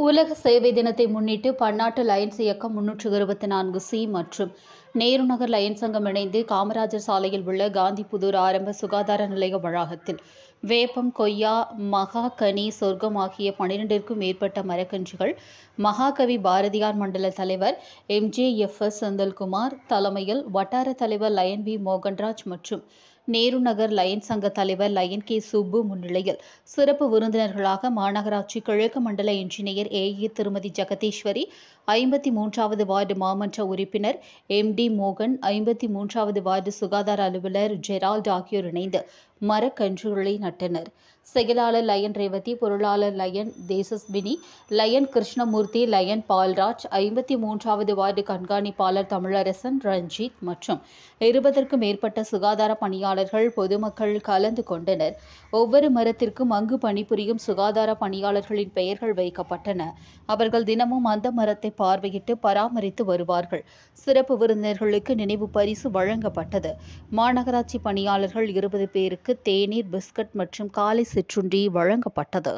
உலக சேவை தினத்தை முன்னிட்டு பன்னாட்டு லயன்ஸ் இயக்கம் 324C மற்றும் நேரு நகர் லயன்ஸ் சங்கம் இணைந்து காமராஜர் சாலையில் உள்ள காந்திபுதூர் ஆரம்ப சுகாதார நிலைய வளாகத்தில் வேப்பம், கொய்யா, மகாகனி, சொர்க்கம் ஆகிய 12ற்கும் மேற்பட்ட மரக்கன்றுகள் மகாகவி பாரதியார் மண்டல தலைவர் MJFS செந்தில்குமார் தலைமையில் வட்டார தலைவர் லயன் வி மோகன்ராஜ் மற்றும் நேரு நகர் லயன்ஸ் சங்க தலைவர் லயன் கே சுப்பு முன்னிலையில் சிறப்பு விருந்தினர்களாக மாநகராட்சி கிழக்கு மண்டல இன்ஜினியர் AE திருமதி ஜெகதீஸ்வரி, 53வது வார்டு மாமன்ற உறுப்பினர் MD மோகன், 53வது வார்டு சுகாதார அலுவலர் ஜெரால்ட் ஆகியோர் இணைந்து மரக்கன்றுகளை நட்டனர். செயலாளர் லயன் ரேவதி, பொருளாளர் lion Tejaswini, lion Krishnamurthy, lion Balraj, 53வது வார்டு கண்காணிப்பாளர் தமிழரசன், ரஞ்சித் மற்றும் 20ற்கும் மேற்பட்ட சுகாதார பணியாளர்கள், பொதுமக்கள் கலந்து கொண்டனர். ஒவ்வொரு மரத்திற்கும் அங்கு பணிபுரியும் சுகாதார பணியாளர்களின் பெயர்கள் வைக்கப்பட்டன. அவர்கள் தினமும் அந்த மரத்தை பார்வையிட்டு பராமரித்து வருவார்கள். சிறப்பு விருந்தினர்களுக்கு நினைவு பரிசு வழங்கப்பட்டது. மாநகராட்சி பணியாளர்கள் 20 பேருக்கு தேநீர், பிஸ்கட் மற்றும் காலை சிற்றுண்டி வழங்கப்பட்டது.